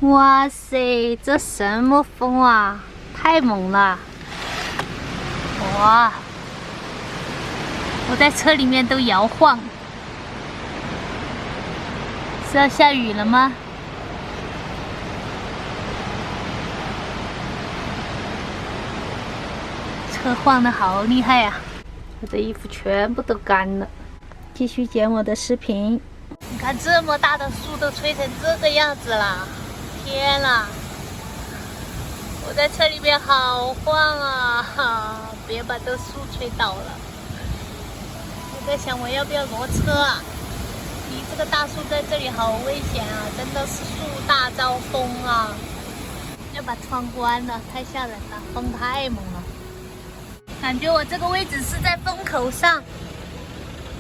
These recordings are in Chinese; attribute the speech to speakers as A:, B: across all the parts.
A: 哇塞，这什么风啊！太猛了！哇，我在车里面都摇晃。是要下雨了吗？车晃得好厉害呀！我的衣服全部都干了。继续剪我的视频。你看这么大的树都吹成这个样子了，天啦！我在车里面好晃啊！别把这树吹倒了。我在想我要不要挪车啊？离这个大树在这里好危险啊！真的是树大招风啊！要把窗关了，太吓人了，风太猛了。感觉我这个位置是在风口上，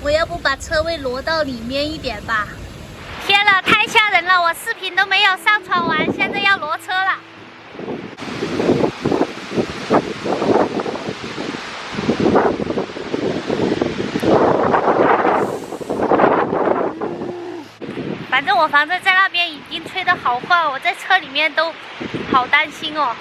A: 我要不把车位挪到里面一点吧？天了，太吓人了！我视频都没有上传完，现在要挪车了。反正我房子在那边已经吹得好晃，我在车里面都好担心哦。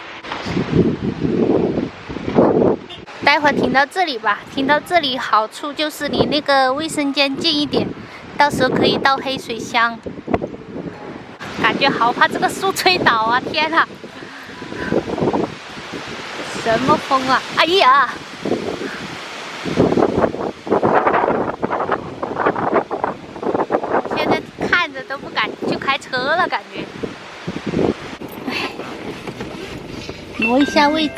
A: 待会儿停到这里吧，停到这里好处就是离那个卫生间近一点，到时候可以倒黑水箱。感觉好怕这个树吹倒啊！天哪，什么风啊！哎呀！现在看着都不敢去开车了，感觉。挪一下位置。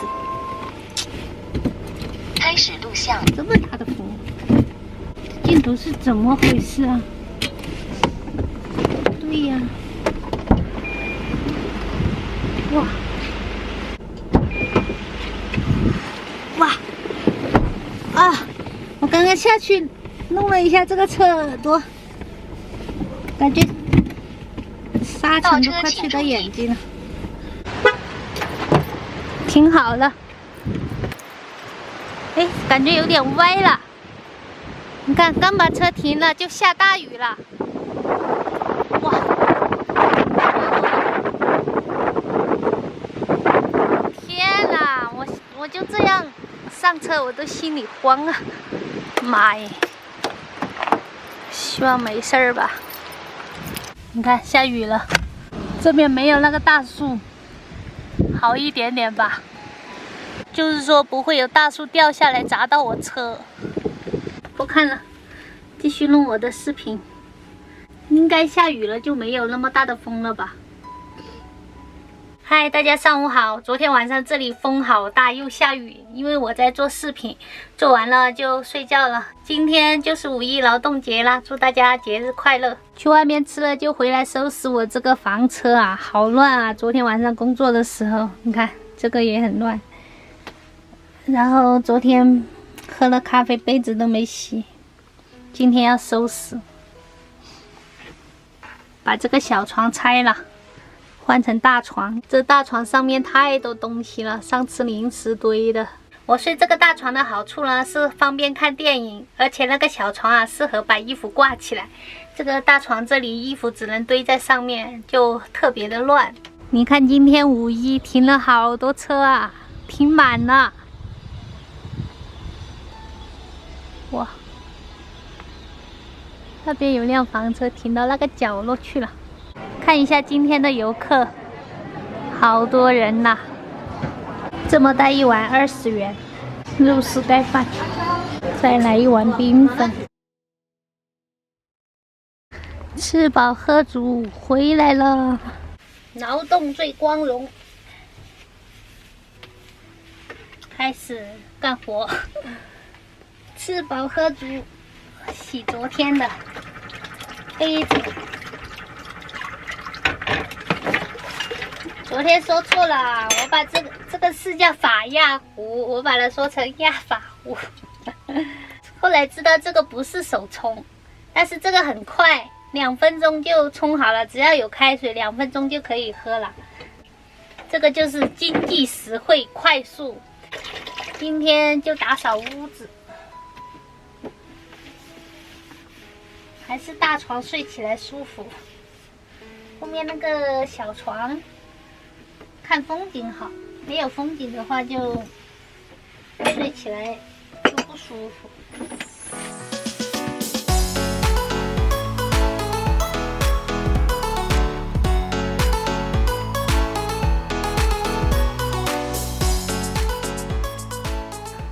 B: 开始录像。
A: 这么大的风，镜头是怎么回事啊？对呀，哇哇啊！我刚刚下去弄了一下这个车耳朵，感觉沙尘都快吹到眼睛了。停好了。哎，感觉有点歪了。你看，刚把车停了，就下大雨了。哇！天哪，我就这样上车，我都心里慌啊！妈耶！希望没事儿吧。你看，下雨了，这边没有那个大树，好一点点吧。就是说不会有大树掉下来砸到我车。不看了，继续弄我的视频。应该下雨了就没有那么大的风了吧。嗨，大家上午好。昨天晚上这里风好大，又下雨，因为我在做视频，做完了就睡觉了。今天就是五一劳动节啦，祝大家节日快乐。去外面吃了就回来收拾我这个房车啊，好乱啊。昨天晚上工作的时候，你看这个也很乱。然后昨天喝了咖啡，杯子都没洗，今天要收拾。把这个小床拆了，换成大床。这大床上面太多东西了，上次零食堆的。我睡这个大床的好处呢，是方便看电影，而且那个小床啊，适合把衣服挂起来。这个大床这里衣服只能堆在上面，就特别的乱。你看今天五一停了好多车啊，停满了。哇，那边有辆房车停到那个角落去了。看一下今天的游客，好多人呐！这么大一碗20元，肉丝盖饭，再来一碗冰粉。吃饱喝足，回来了。劳动最光荣，开始干活。吃饱喝足，洗昨天的杯子。昨天说错了，我把这个是叫法亚壶，我把它说成亚法壶。后来知道这个不是手冲，但是这个很快，2分钟就冲好了，只要有开水，2分钟就可以喝了。这个就是经济实惠、快速。今天就打扫屋子。还是大床睡起来舒服。后面那个小床，看风景好，没有风景的话就睡起来就不舒服。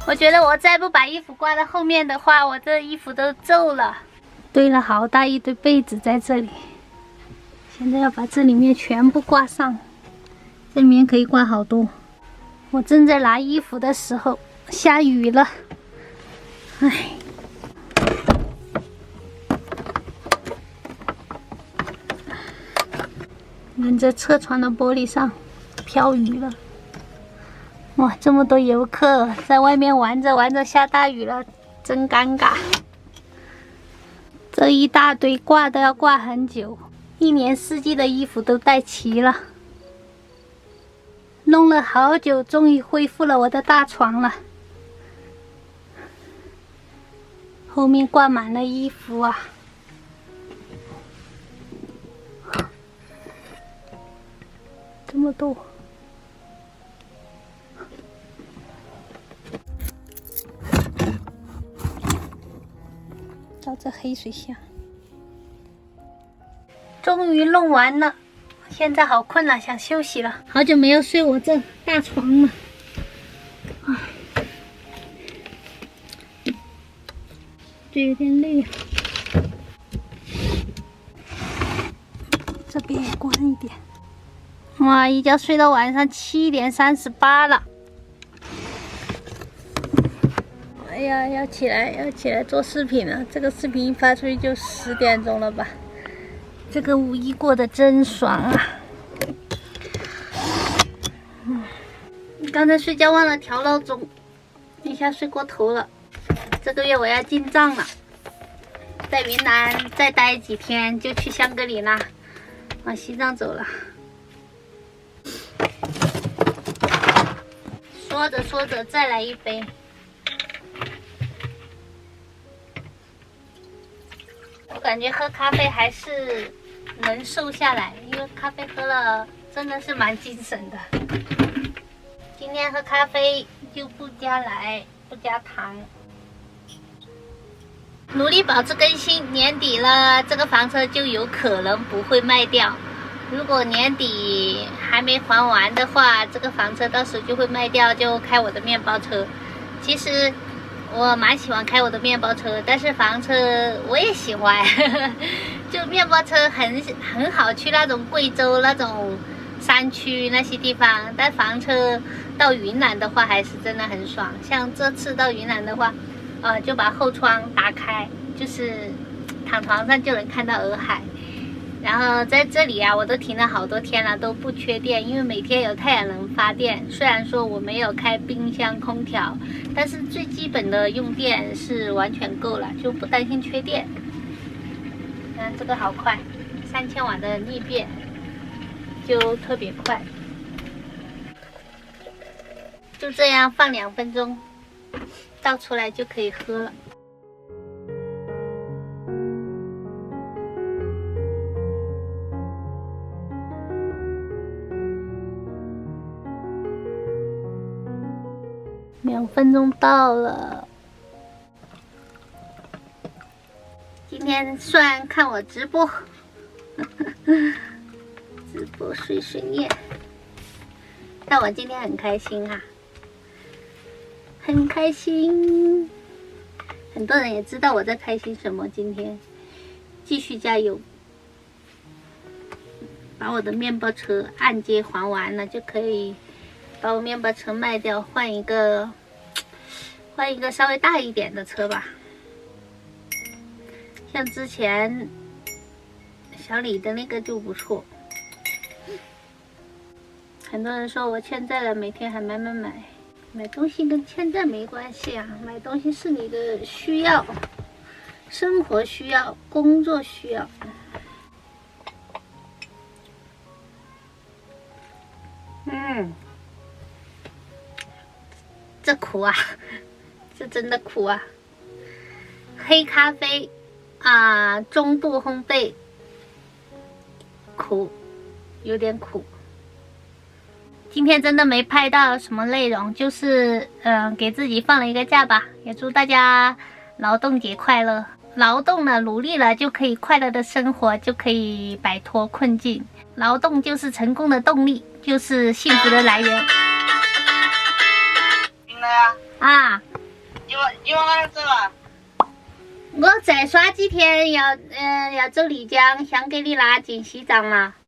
A: 我觉得我再不把衣服挂在后面的话，我这衣服都皱了。堆了好大一堆被子在这里，现在要把这里面全部挂上。这里面可以挂好多。我正在拿衣服的时候，下雨了。唉，看这车窗的玻璃上飘雨了。哇，这么多游客在外面玩着玩着下大雨了，真尴尬。这一大堆挂都要挂很久，一年四季的衣服都带齐了。弄了好久，终于恢复了我的大床了。后面挂满了衣服啊，这么多。到这黑水下，终于弄完了。现在好困了，想休息了。好久没有睡我这大床了，就有点累啊。这边也关一点。哇，一觉睡到晚上7点38了。哎呀，要起来做视频了。这个视频一发出去就10点钟了吧？这个5一过得真爽啊！刚才睡觉忘了调闹钟，一下睡过头了。这个月我要进藏了，在云南再待几天就去香格里拉，往西藏走了。说着说着，再来一杯。我感觉喝咖啡还是能瘦下来，因为咖啡喝了真的是蛮精神的。今天喝咖啡就不加奶，不加糖，努力保持更新。年底了，这个房车就有可能不会卖掉。如果年底还没还完的话，这个房车到时候就会卖掉，就开我的面包车。其实我蛮喜欢开我的面包车，但是房车我也喜欢。就面包车很好去那种贵州那种山区那些地方，但房车到云南的话还是真的很爽。像这次到云南的话，就把后窗打开，就是躺床上就能看到洱海。然后在这里啊，我都停了好多天了，都不缺电，因为每天有太阳能发电。虽然说我没有开冰箱空调，但是最基本的用电是完全够了，就不担心缺电。看这个好快，3000瓦的逆变就特别快。就这样放2分钟，倒出来就可以喝了。2分钟到了。今天算看我直播，直播碎碎念。但我今天很开心啊，很开心。很多人也知道我在开心什么。今天继续加油，把我的面包车按揭还完了，就可以把我面包车卖掉，换一个稍微大一点的车吧。像之前小李的那个就不错。很多人说我欠债了，每天还买。买东西跟欠债没关系啊，买东西是你的需要，生活需要，工作需要。这苦啊，这真的苦啊！黑咖啡啊，中度烘焙，苦。有点苦。今天真的没拍到什么内容，就是给自己放了一个假吧。也祝大家劳动节快乐！劳动了，努力了，就可以快乐的生活，就可以摆脱困境。劳动就是成功的动力，就是幸福的来源。
B: 进来呀！
A: 啊，
B: 你往哪儿走啊？
A: 我再耍几天要走丽江，想给你拉进西藏了。